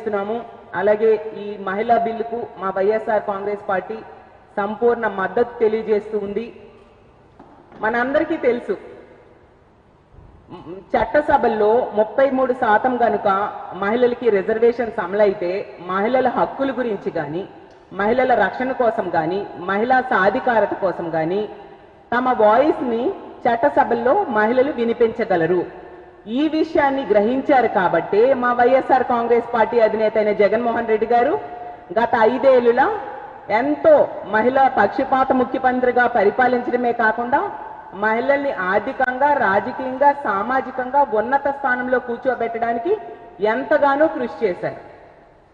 తెలియజేస్తున్నాము. అలాగే ఈ మహిళా బిల్లుకు మా వైఎస్ఆర్ కాంగ్రెస్ పార్టీ సంపూర్ణ మద్దతు తెలియజేస్తూ ఉంది. మనందరికీ తెలుసు, చట్టసభల్లో 33% గనుక మహిళలకి రిజర్వేషన్స్ అమలైతే మహిళల హక్కుల గురించి కానీ, మహిళల రక్షణ కోసం కానీ, మహిళా సాధికారత కోసం కానీ తమ వాయిస్ ని చట్టసభల్లో మహిళలు వినిపించగలరు. ఈ విషయాన్ని గ్రహించారు కాబట్టి మా వైఎస్ఆర్ కాంగ్రెస్ పార్టీ అధినేత అయిన జగన్మోహన్ రెడ్డి గారు గత 5 ఏళ్లులా ఎంతో మహిళా పక్షపాత ముఖ్యమంత్రిగా పరిపాలించడమే కాకుండా మహిళల్ని ఆర్థికంగా, రాజకీయంగా, సామాజికంగా ఉన్నత స్థానంలో కూర్చోబెట్టడానికి ఎంతగానో కృషి చేశారు.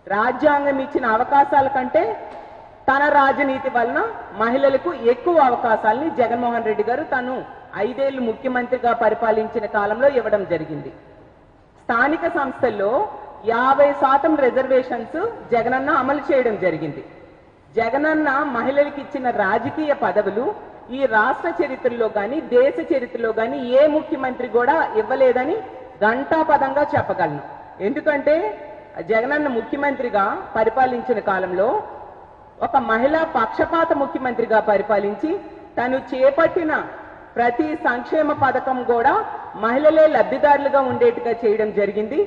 రాజ్యాంగం ఇచ్చిన అవకాశాల కంటే తన రాజనీతి వలన మహిళలకు ఎక్కువ అవకాశాలని జగన్మోహన్ రెడ్డి గారు తను 5 ఏళ్లు ముఖ్యమంత్రిగా పరిపాలించిన కాలంలో ఇవ్వడం జరిగింది. స్థానిక సంస్థల్లో 50% రిజర్వేషన్స్ జగనన్న అమలు చేయడం జరిగింది. జగనన్న మహిళలకు ఇచ్చిన రాజకీయ పదవులు ఈ రాష్ట్ర చరిత్రలో కానీ, దేశ చరిత్రలో కానీ ఏ ముఖ్యమంత్రి కూడా ఇవ్వలేదని ఘంటాపదంగా చెప్పగలను. ఎందుకంటే జగనన్న ముఖ్యమంత్రిగా పరిపాలించిన కాలంలో ఒక మహిళా పక్షపాత ముఖ్యమంత్రిగా పరిపాలించి తను చేపట్టిన ప్రతి సంక్షేమ పథకం కూడా మహిళలే లబ్ధిదారులుగా ఉండేట్టుగా చేయడం జరిగింది.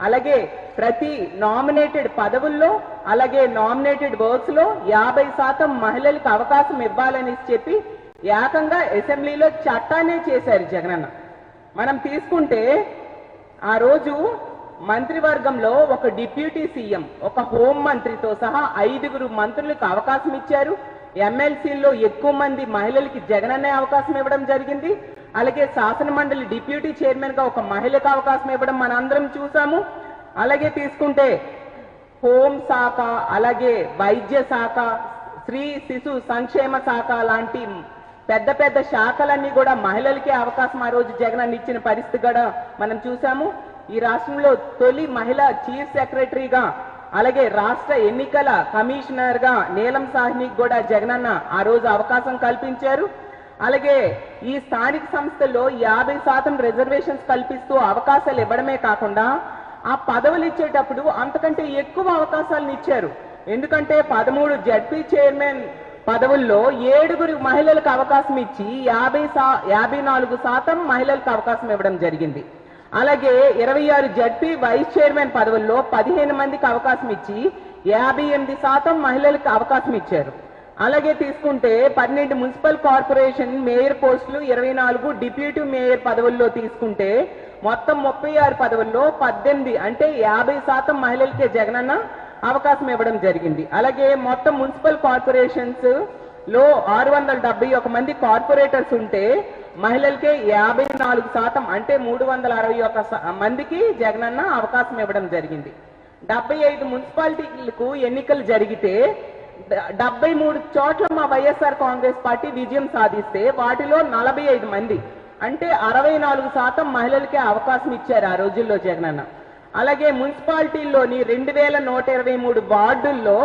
అలాగే ప్రతి నామినేటెడ్ పదవుల్లో, అలాగే నామినేటెడ్ వర్క్స్ లో 50% మహిళలకు అవకాశం ఇవ్వాలని చెప్పి ఏకంగా అసెంబ్లీలో చట్టాన్నే చేశారు జగనన్న. మనం తీసుకుంటే ఆ రోజు మంత్రివర్గంలో ఒక డిప్యూటీ సీఎం, ఒక హోం మంత్రితో సహా 5 మంత్రులకు అవకాశం ఇచ్చారు. ఎమ్మెల్సీల్లో ఎక్కువ మంది మహిళలకి జగనన్నే అవకాశం ఇవ్వడం జరిగింది. అలాగే శాసన మండలి డిప్యూటీ చైర్మన్ గా ఒక మహిళకు అవకాశం ఇవ్వడం మనందరం చూసాము. అలాగే తీసుకుంటే హోం శాఖ, అలాగే వైద్య శాఖ, స్త్రీ శిశు సంక్షేమ శాఖ లాంటి పెద్ద పెద్ద శాఖలన్నీ కూడా మహిళలకే అవకాశం ఆ రోజు జగనన్న ఇచ్చిన పరిస్థితి కూడా మనం చూసాము. ఈ రాష్ట్రంలో తొలి మహిళా చీఫ్ సెక్రటరీగా, అలాగే రాష్ట్ర ఎన్నికల కమిషనర్ గా నీలం సాహ్నికి కూడా జగనన్న ఆ రోజు అవకాశం కల్పించారు. అలాగే ఈ స్థానిక సంస్థల్లో 50% రిజర్వేషన్స్ కల్పిస్తూ అవకాశాలు ఇవ్వడమే కాకుండా ఆ పదవులు ఇచ్చేటప్పుడు అంతకంటే ఎక్కువ అవకాశాలను ఇచ్చారు. ఎందుకంటే 13 జడ్పీ చైర్మన్ పదవుల్లో 7 మహిళలకు అవకాశం ఇచ్చి 54% మహిళలకు అవకాశం ఇవ్వడం జరిగింది. అలాగే 26 జడ్పీ వైస్ చైర్మన్ పదవుల్లో 15 మందికి అవకాశం ఇచ్చి 58% మహిళలకు అవకాశం ఇచ్చారు. అలాగే తీసుకుంటే 12 మున్సిపల్ కార్పొరేషన్ మేయర్ పోస్టులు, 24 డిప్యూటీ మేయర్ పదవుల్లో తీసుకుంటే మొత్తం 36 పదవుల్లో 18 అంటే 50% మహిళలకే జగనన్న అవకాశం ఇవ్వడం జరిగింది. అలాగే మొత్తం మున్సిపల్ కార్పొరేషన్స్ లో 671 మంది కార్పొరేటర్స్ ఉంటే మహిళలకే 54% అంటే 361 మందికి జగనన్న అవకాశం ఇవ్వడం జరిగింది. 75 మున్సిపాలిటీలకు ఎన్నికలు జరిగితే 73 చోట్ల మా వైఎస్ఆర్ కాంగ్రెస్ పార్టీ విజయం సాధిస్తే వాటిలో 45 మంది అంటే 64% మహిళలకే అవకాశం ఇచ్చారు ఆ రోజుల్లో జగనన్న. అలాగే మున్సిపాలిటీల్లోని 2123 వార్డుల్లో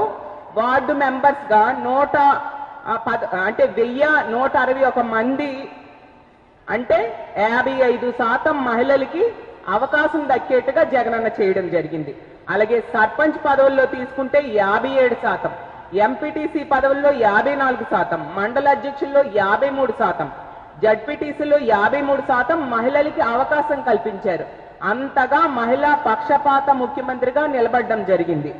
వార్డు మెంబర్స్ గా 1161 మంది అంటే 55% మహిళలకి అవకాశం దక్కేట్టుగా జగనన్న చేయడం జరిగింది. అలాగే సర్పంచ్ పదవుల్లో తీసుకుంటే 57%, ఎంపీటీసీ పదవుల్లో 54%, మండల అధ్యక్షుల్లో 53%, జడ్పీటీసీలో 53% మహిళలకి అవకాశం కల్పించారు. అంతగా మహిళా పక్షపాత ముఖ్యమంత్రిగా నిలబడడం జరిగింది.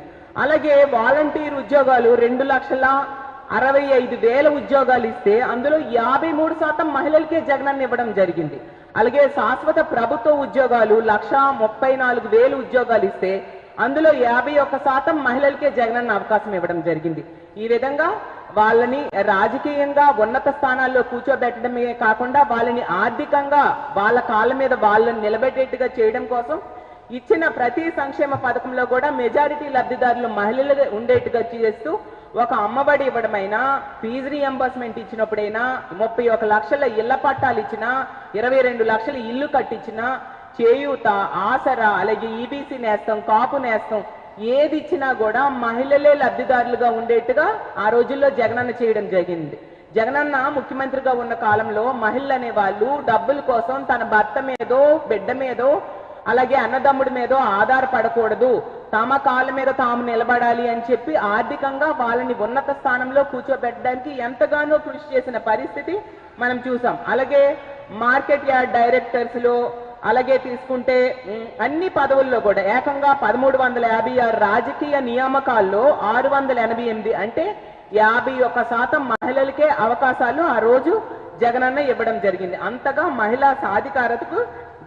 అలాగే వాలంటీర్ ఉద్యోగాలు 2,65,000 ఉద్యోగాలు ఇస్తే అందులో 53% మహిళలకే జగనన్న ఇవ్వడం జరిగింది. అలాగే శాశ్వత ప్రభుత్వ ఉద్యోగాలు 1,34,000 ఉద్యోగాలు ఇస్తే అందులో 51% మహిళలకే జగనన్న అవకాశం ఇవ్వడం జరిగింది. ఈ విధంగా వాళ్ళని రాజకీయంగా ఉన్నత స్థానాల్లో కూర్చోబెట్టడమే కాకుండా వాళ్ళని ఆర్థికంగా వాళ్ళ కాళ్ళ మీద వాళ్ళని నిలబెట్టేట్టుగా చేయడం కోసం ఇచ్చిన ప్రతి సంక్షేమ పథకంలో కూడా మెజారిటీ లబ్ధిదారులు మహిళలు ఉండేట్టుగా చేస్తూ ఒక అమ్మబడి ఇవ్వడమైనా, ఫీజు రీఎంబర్స్మెంట్ ఇచ్చినప్పుడైనా, 31 లక్షల ఇళ్ల పట్టాలు ఇచ్చినా, 22 లక్షల ఇల్లు కట్టించినా, చేయూత, ఆసరా, అలాగే ఈబీసీ నేస్తం, కాపు నేస్తం ఏది ఇచ్చినా కూడా మహిళలే లబ్ధిదారులుగా ఉండేట్టుగా ఆ రోజుల్లో జగనన్న చేయడం జరిగింది. జగనన్న ముఖ్యమంత్రిగా ఉన్న కాలంలో మహిళలు అనే వాళ్ళు డబ్బుల కోసం తన భర్త మీదో బిడ్డ మీదో అలాగే అన్నదమ్ముడి మీద ఆధారపడకూడదు, తమ కాళ్ళ మీద తాము నిలబడాలి అని చెప్పి ఆర్థికంగా వాళ్ళని ఉన్నత స్థానంలో కూర్చోబెట్టడానికి ఎంతగానో కృషి చేసిన పరిస్థితి మనం చూసాం. అలాగే మార్కెట్ యార్డ్ డైరెక్టర్స్ లో అలాగే తీసుకుంటే అన్ని పదవుల్లో కూడా ఏకంగా 1356 రాజకీయ నియామకాల్లో 688 అంటే 51% మహిళలకే అవకాశాలు ఆ రోజు జగనన్న ఇవ్వడం జరిగింది. అంతగా మహిళా సాధికారతకు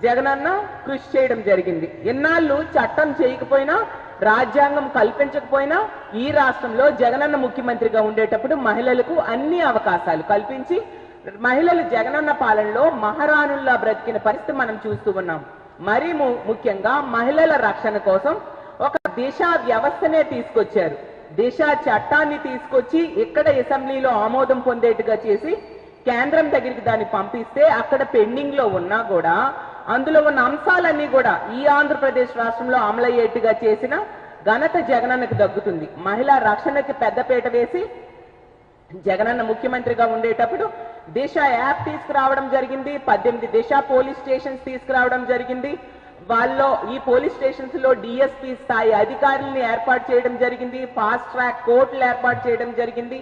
జగనన్న కృషి చేయడం జరిగింది. ఎన్నాళ్ళు చట్టం చేయకపోయినా, రాజ్యాంగం కల్పించకపోయినా ఈ రాష్ట్రంలో జగనన్న ముఖ్యమంత్రిగా ఉండేటప్పుడు మహిళలకు అన్ని అవకాశాలు కల్పించి మహిళలు జగనన్న పాలనలో మహారాణుల్లా బ్రతికిన పరిస్థితి మనం చూస్తూ ఉన్నాం. మరీ ముఖ్యంగా మహిళల రక్షణ కోసం ఒక దిశ వ్యవస్థనే తీసుకొచ్చారు. దిశ చట్టాన్ని తీసుకొచ్చి ఇక్కడ అసెంబ్లీలో ఆమోదం పొందేట్టుగా చేసి కేంద్రం దగ్గరికి దాన్ని పంపిస్తే అక్కడ పెండింగ్ లో ఉన్నా కూడా అందులో ఉన్న అంశాలన్నీ కూడా ఈ ఆంధ్రప్రదేశ్ రాష్ట్రంలో అమలయ్యేట్టుగా చేసిన ఘనత జగనన్నకు దక్కుతుంది. మహిళా రక్షణకి పెద్దపీట వేసి జగనన్న ముఖ్యమంత్రిగా ఉండేటప్పుడు దిశ యాప్ తీసుకురావడం జరిగింది. 18 దిశ పోలీస్ స్టేషన్స్ తీసుకురావడం జరిగింది. వాళ్ళలో ఈ పోలీస్ స్టేషన్స్ లో డిఎస్పీ స్థాయి అధికారులను ఏర్పాటు చేయడం జరిగింది. ఫాస్ట్ ట్రాక్ కోర్టులు ఏర్పాటు చేయడం జరిగింది.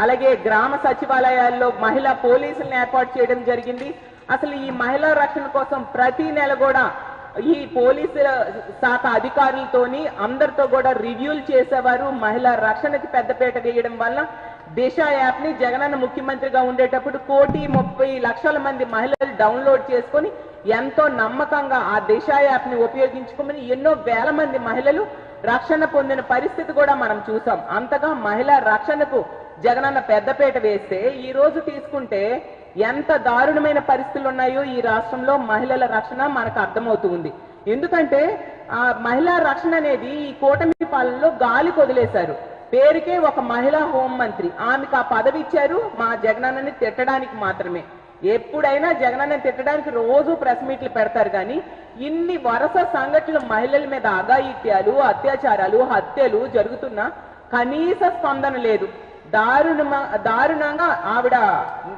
అలాగే గ్రామ సచివాలయాల్లో మహిళా పోలీసులను ఏర్పాటు చేయడం జరిగింది. అసలు ఈ మహిళా రక్షణ కోసం ప్రతి నెల కూడా ఈ పోలీసుల శాఖ అధికారులతోని అందరితో కూడా రివ్యూలు చేసేవారు. మహిళా రక్షణకి పెద్దపీట వేయడం వల్ల దిశ యాప్ ని జగనన్న ముఖ్యమంత్రిగా ఉండేటప్పుడు 1,30,00,000 మంది మహిళలు డౌన్లోడ్ చేసుకొని ఎంతో నమ్మకంగా ఆ దిశ యాప్ ని ఉపయోగించుకోమని ఎన్నో వేల మంది మహిళలు రక్షణ పొందిన పరిస్థితి కూడా మనం చూసాం. అంతగా మహిళా రక్షణకు జగనన్న పెద్దపీట వేస్తే ఈ రోజు తీసుకుంటే ఎంత దారుణమైన పరిస్థితులు ఉన్నాయో ఈ రాష్ట్రంలో మహిళల రక్షణ మనకు అర్థమవుతుంది. ఎందుకంటే ఆ మహిళా రక్షణ అనేది ఈ కూటమి పాలనలో గాలి కొదిలేశారు. పేరుకే ఒక మహిళా హోంమంత్రి, ఆమెకు ఆ పదవి ఇచ్చారు మా జగనన్నని తిట్టడానికి మాత్రమే. ఎప్పుడైనా జగనన్నని తిట్టడానికి రోజు ప్రెస్ మీట్లు పెడతారు కానీ ఇన్ని వరుస సంఘటనలు మహిళల మీద అఘాయిత్యాలు, అత్యాచారాలు, హత్యలు జరుగుతున్నా కనీస స్పందన లేదు. దారుణంగా ఆవిడ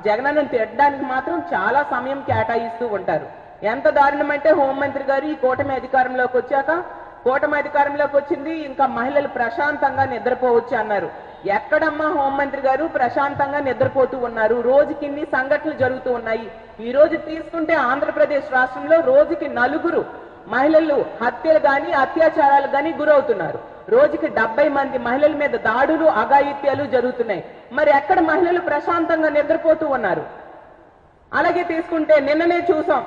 జగనన్నని తిట్టడానికి మాత్రం చాలా సమయం కేటాయిస్తూ ఉంటారు. ఎంత దారుణం అంటే హోంమంత్రి గారు ఈ కూటమి అధికారంలోకి వచ్చాక, కూటమి అధికారంలోకి వచ్చింది ఇంకా మహిళలు ప్రశాంతంగా నిద్రపోవచ్చు అన్నారు. ఎక్కడమ్మా హోంమంత్రి గారు ప్రశాంతంగా నిద్రపోతూ ఉన్నారు? రోజుకి ఇన్ని సంఘటనలు జరుగుతూ ఉన్నాయి. ఈ రోజు తీసుకుంటే ఆంధ్రప్రదేశ్ రాష్ట్రంలో రోజుకి 4 మహిళలు హత్యలు గాని అత్యాచారాలు గాని గురవుతున్నారు. రోజుకి 70 మంది మహిళల మీద దాడులు, అఘాయిత్యాలు జరుగుతున్నాయి. మరి ఎక్కడ మహిళలు ప్రశాంతంగా నిద్రపోతూ ఉన్నారు? అలాగే తీసుకుంటే నిన్ననే చూసాం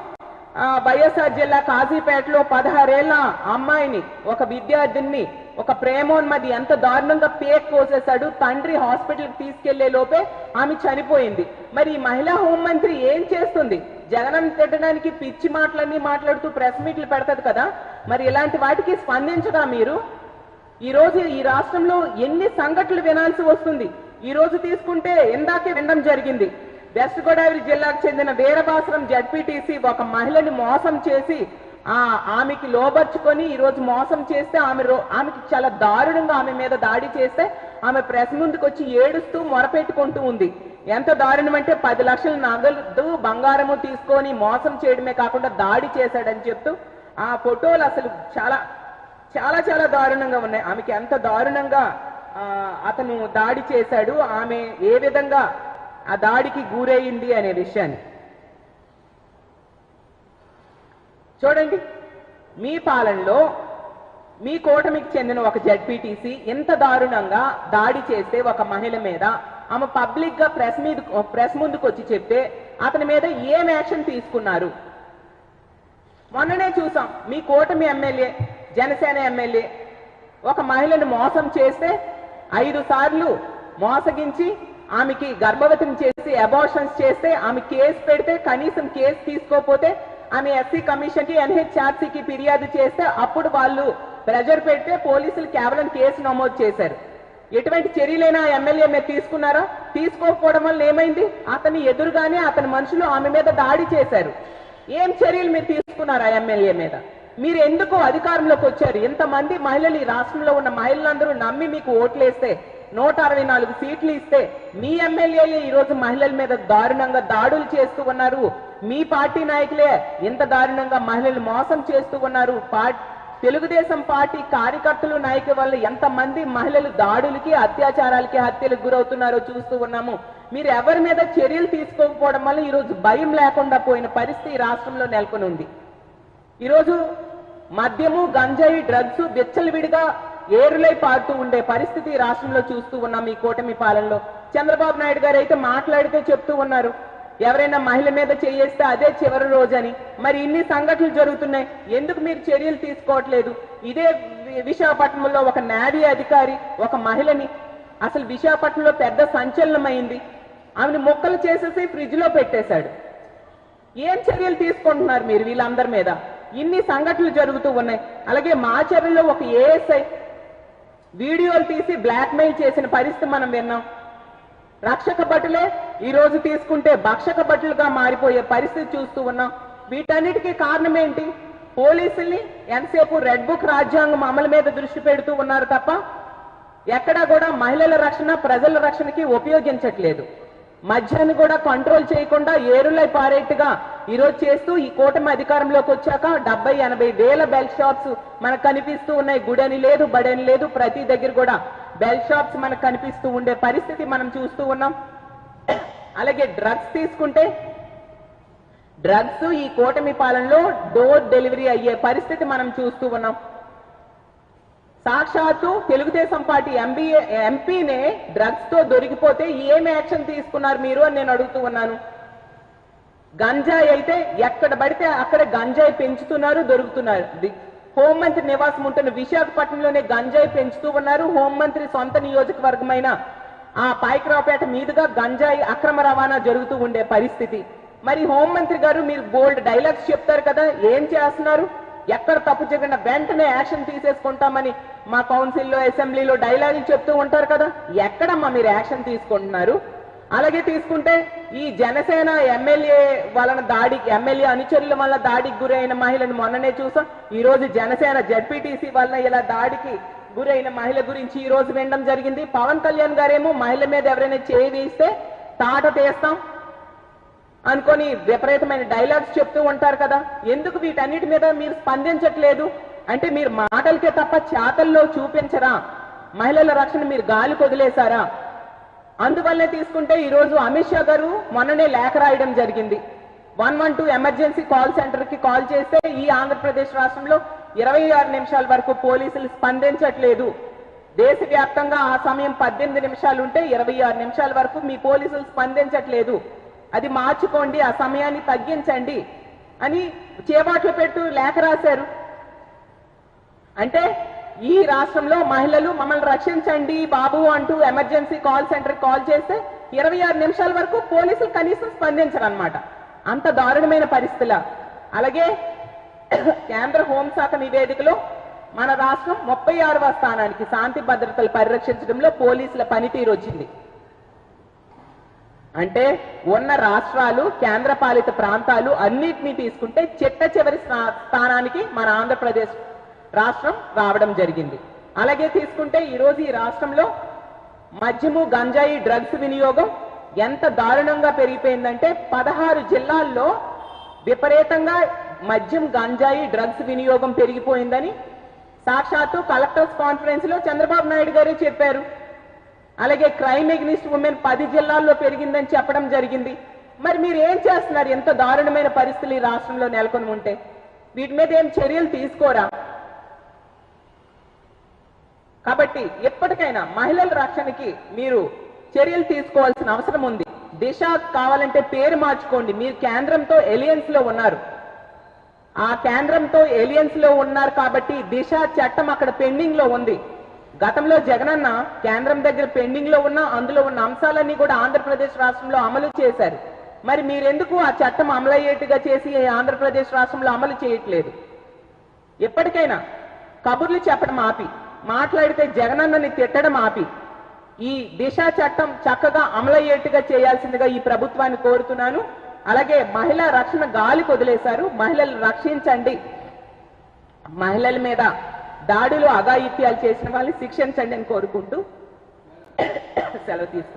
వైఎస్ఆర్ జిల్లా కాజీపేటలో 16 ఏళ్ల అమ్మాయిని, ఒక విద్యార్థిని ఒక ప్రేమోన్మది ఎంత దారుణంగా పేక్ కోసేశాడు. తండ్రి హాస్పిటల్కి తీసుకెళ్లే లోపే ఆమె చనిపోయింది. మరి ఈ మహిళా హోంమంత్రి ఏం చేస్తుంది? జగనన్న తిట్టడానికి పిచ్చి మాటలన్నీ మాట్లాడుతూ ప్రెస్ మీట్లు పెడతది కదా, మరి ఇలాంటి వాటికి స్పందించగా మీరు? ఈ రోజు ఈ రాష్ట్రంలో ఎన్ని సంఘటనలు వినాల్సి వస్తుంది. ఈ రోజు తీసుకుంటే ఇందాకే వినడం జరిగింది, వెస్ట్ గోదావరి జిల్లాకు చెందిన వీరభాస్రం జడ్పీటీసీ ఒక మహిళని మోసం చేసి ఆమెకి లోబర్చుకొని ఈ రోజు మోసం చేస్తే ఆమెకి చాలా దారుణంగా ఆమె మీద దాడి చేస్తే ఆమె ప్రెస్ ముందుకు వచ్చి ఏడుస్తూ మొరపెట్టుకుంటూ ఉంది. ఎంత దారుణం అంటే 10 లక్షల నగదు బంగారము తీసుకొని మోసం చేయడమే కాకుండా దాడి చేశాడని చెప్తూ ఆ ఫోటోలు అసలు చాలా చాలా చాలా దారుణంగా ఉన్నాయి. ఆమెకి ఎంత దారుణంగా అతను దాడి చేశాడు, ఆమె ఏ విధంగా ఆ దాడికి గురయ్యింది అనే విషయాన్ని చూడండి. మీ పాలనలో మీ కూటమికి చెందిన ఒక జడ్పీటీసీ ఎంత దారుణంగా దాడి చేస్తే ఒక మహిళ మీద ఆమె పబ్లిక్ గా ప్రెస్ ముందుకు వచ్చి చెప్తే అతని మీద ఏం యాక్షన్ తీసుకున్నారు? మొన్ననే చూసాం, మీ కూటమి ఎమ్మెల్యే, జనసేన ఎమ్మెల్యే ఒక మహిళను మోసం చేస్తే 5 సార్లు మోసగించి ఆమెకి గర్భవతిని చేసి అబార్షన్స్ చేస్తే ఆమె కేసు పెడితే కనీసం కేసు తీసుకోకపోతే ఆమె ఎస్సీ కమిషన్ కి ఎన్హెచ్ఆర్సీకి ఫిర్యాదు చేస్తే అప్పుడు వాళ్ళు ప్రెజర్ పెడితే పోలీసులు కేవలం కేసు నమోదు చేశారు. ఎటువంటి చర్యలైనా ఎమ్మెల్యే మీద తీసుకున్నారా? తీసుకోకపోవడం వల్ల ఏమైంది? అతని ఎదురుగానే అతని మనుషులు ఆమె మీద దాడి చేశారు. ఏం చర్యలు మీరు తీసుకున్నారా ఎమ్మెల్యే మీద? మీరు ఎందుకు అధికారంలోకి వచ్చారు? ఇంతమంది మహిళలు ఈ రాష్ట్రంలో ఉన్న మహిళలందరూ నమ్మి మీకు ఓట్లేస్తే 164 సీట్లు ఇస్తే మీ ఎమ్మెల్యేలు ఈ రోజు మహిళల మీద దారుణంగా దాడులు చేస్తూ ఉన్నారు. మీ పార్టీ నాయకులే ఇంత దారుణంగా మహిళలు మోసం చేస్తూ ఉన్నారు. తెలుగుదేశం పార్టీ కార్యకర్తలు నాయకుల వల్ల ఎంతమంది మహిళలు దాడులకి, అత్యాచారాలకి, హత్యలకు గురవుతున్నారో చూస్తూ ఉన్నాము. మీరు ఎవరి మీద చర్యలు తీసుకోకపోవడం వల్ల ఈరోజు భయం లేకుండా పోయిన పరిస్థితి రాష్ట్రంలో నెలకొని ఉంది. ఈరోజు మద్యము, గంజాయి, డ్రగ్స్ విచ్చలవిడిగా ఏరులై పారుతూ ఉండే పరిస్థితి రాష్ట్రంలో చూస్తూ ఉన్నాం ఈ కూటమి పాలనలో. చంద్రబాబు నాయుడు గారు అయితే మాట్లాడితే చెప్తూ ఉన్నారు, ఎవరైనా మహిళ మీద చేయేస్తే అదే చివరి రోజని. మరి ఇన్ని సంఘటనలు జరుగుతున్నాయి, ఎందుకు మీరు చర్యలు తీసుకోవట్లేదు? ఇదే విశాఖపట్నంలో ఒక నేవీ అధికారి ఒక మహిళని అసలు విశాఖపట్నంలో పెద్ద సంచలనమైంది, ఆమెను మొక్కలు చేసేసి ఫ్రిడ్జ్ లో పెట్టేశాడు. ఏం చర్యలు తీసుకుంటున్నారు మీరు వీళ్ళందరి మీద? ఇన్ని సంఘటనలు జరుగుతూ ఉన్నాయి. అలాగే మాచర్లలో ఒక ఏఎస్ఐ వీడియోలు తీసి బ్లాక్మెయిల్ చేసిన పరిస్థితి మనం విన్నాం. రక్షక భటులే ఈ రోజు తీసుకుంటే భక్షక భటులుగా మారిపోయే పరిస్థితి చూస్తూ ఉన్నాం. వీటన్నిటికీ కారణం ఏంటి? పోలీసుల్ని ఎంతసేపు రెడ్ బుక్ రాజ్యాంగం అమలు మీద దృష్టి పెడుతూ ఉన్నారు తప్ప ఎక్కడా కూడా మహిళల రక్షణ, ప్రజల రక్షణకి ఉపయోగించట్లేదు. మద్యాన్ని కూడా కంట్రోల్ చేయకుండా ఏరులై పారేట్టుగా ఈరోజు చేస్తూ ఈ కూటమి అధికారంలోకి వచ్చాక 70-80 వేల బెల్ షాప్స్ మనకు కనిపిస్తూ ఉన్నాయి. గుడని లేదు, బడని లేదు, ప్రతి దగ్గర కూడా బెల్ షాప్స్ మనకు కనిపిస్తూ ఉండే పరిస్థితి మనం చూస్తూ ఉన్నాం. అలాగే డ్రగ్స్ తీసుకుంటే డ్రగ్స్ ఈ కూటమి పాలనలో డోర్ డెలివరీ అయ్యే పరిస్థితి మనం చూస్తూ ఉన్నాం. సాక్షాత్తు తెలుగుదేశం పార్టీ ఎంపీనే డ్రగ్స్ తో దొరికిపోతే ఏం యాక్షన్ తీసుకున్నారు మీరు అని నేను అడుగుతూ ఉన్నాను. గంజాయి అయితే ఎక్కడ పడితే అక్కడ గంజాయి పెంచుతున్నారు, దొరుకుతున్నారు. హోంమంత్రి నివాసం ఉంటున్న విశాఖపట్నంలోనే గంజాయి పెంచుతూ ఉన్నారు. హోంమంత్రి సొంత నియోజకవర్గమైన ఆ పాయకరావుపేట మీదుగా గంజాయి అక్రమ రవాణా జరుగుతూ ఉండే పరిస్థితి. మరి హోంమంత్రి గారు మీరు బోల్డ్ డైలాగ్స్ చెప్తారు కదా, ఏం చేస్తున్నారు? ఎక్కడ తప్పు జరిగిన వెంటనే యాక్షన్ తీసేసుకుంటామని మా కౌన్సిల్లో, అసెంబ్లీలో డైలాగులు చెప్తూ ఉంటారు కదా, ఎక్కడమ్మా మీరు యాక్షన్ తీసుకుంటున్నారు? అలాగే తీసుకుంటే ఈ జనసేన ఎమ్మెల్యే వలన దాడికి, ఎమ్మెల్యే అనుచరుల వల్ల దాడికి గురైన మహిళను మొన్ననే చూసాం. ఈ రోజు జనసేన జడ్పీటీసీ వలన ఇలా దాడికి గురైన మహిళ గురించి ఈ రోజు వినడం జరిగింది. పవన్ కళ్యాణ్ గారేమో మహిళ మీద ఎవరైనా చేయి వేస్తే తాట తీస్తాం అనుకొని విపరీతమైన డైలాగ్స్ చెప్తూ ఉంటారు కదా, ఎందుకు వీటన్నిటి మీద మీరు స్పందించట్లేదు? అంటే మీరు మాటలకే తప్ప చేతల్లో చూపించరా? మహిళల రక్షణ మీరు గాలి కొదిలేశారా? అందువల్లే తీసుకుంటే ఈ రోజు అమిత్ షా గారు మొన్ననే లేఖ రాయడం జరిగింది. 112 ఎమర్జెన్సీ కాల్ సెంటర్ కి కాల్ చేస్తే ఈ ఆంధ్రప్రదేశ్ రాష్ట్రంలో 26 నిమిషాల వరకు పోలీసులు స్పందించట్లేదు. దేశవ్యాప్తంగా ఆ సమయం 18 నిమిషాలు ఉంటే 26 నిమిషాల వరకు మీ పోలీసులు స్పందించట్లేదు. అది మార్చుకోండి, ఆ సమయాన్ని తగ్గించండి అని చేబాట్లు పెట్టు లేఖ రాశారు. అంటే ఈ రాష్ట్రంలో మహిళలు మమ్మల్ని రక్షించండి బాబు అంటూ ఎమర్జెన్సీ కాల్ సెంటర్ కాల్ చేస్తే 26 నిమిషాల వరకు పోలీసులు కనీసం స్పందించరన్నమాట. అంత దారుణమైన పరిస్థితుల. అలాగే కేంద్ర హోంశాఖ నివేదికలో మన రాష్ట్రం 36వ స్థానానికి శాంతి భద్రతలు పరిరక్షించడంలో పోలీసుల పనితీరు వచ్చింది. అంటే ఉన్న రాష్ట్రాలు, కేంద్ర పాలిత ప్రాంతాలు అన్నిటినీ తీసుకుంటే చిట్ట చివరి స్థానానికి మన ఆంధ్రప్రదేశ్ రాష్ట్రం రావడం జరిగింది. అలాగే తీసుకుంటే ఈరోజు ఈ రాష్ట్రంలో మద్యము, గంజాయి, డ్రగ్స్ వినియోగం ఎంత దారుణంగా పెరిగిపోయిందంటే 16 జిల్లాల్లో విపరీతంగా మద్యం, గంజాయి, డ్రగ్స్ వినియోగం పెరిగిపోయిందని సాక్షాత్తు కలెక్టర్స్ కాన్ఫరెన్స్ లో చంద్రబాబు నాయుడు గారే చెప్పారు. అలాగే క్రైమ్ ఎగ్నిస్ట్ ఉమెన్ 10 జిల్లాల్లో పెరిగిందని చెప్పడం జరిగింది. మరి మీరు ఏం చేస్తున్నారు? ఎంత దారుణమైన పరిస్థితులు ఈ రాష్ట్రంలో నెలకొని ఉంటే వీటి మీద ఏం చర్యలు తీసుకోరా? కాబట్టి ఎప్పటికైనా మహిళల రక్షణకి మీరు చర్యలు తీసుకోవాల్సిన అవసరం ఉంది. దిశ కావాలంటే పేరు మార్చుకోండి. మీరు కేంద్రంతో ఎలియన్స్ లో ఉన్నారు. ఆ కేంద్రంతో ఎలియన్స్ లో ఉన్నారు కాబట్టి దిశ చట్టం అక్కడ పెండింగ్ లో ఉంది. గతంలో జగనన్న కేంద్రం దగ్గర పెండింగ్ లో ఉన్న అందులో ఉన్న అంశాలన్నీ కూడా ఆంధ్రప్రదేశ్ రాష్ట్రంలో అమలు చేశారు. మరి మీరెందుకు ఆ చట్టం అమలయ్యేట్టుగా చేసి ఆంధ్రప్రదేశ్ రాష్ట్రంలో అమలు చేయట్లేదు? ఎప్పటికైనా కబుర్లు చెప్పడం ఆపి, మాట్లాడితే జగనన్నని తిట్టడం ఆపి, ఈ దిశ చట్టం చక్కగా అమలయ్యేట్టుగా చేయాల్సిందిగా ఈ ప్రభుత్వాన్ని కోరుతున్నాను. అలాగే మహిళా రక్షణ గాలికి వదిలేశారు. మహిళలు రక్షించండి. మహిళల మీద దాడులు, అఘాయిత్యాలు చేసిన వాళ్ళని శిక్షించండి అని కోరుకుంటూ సెలవు తీసుకుంటాను.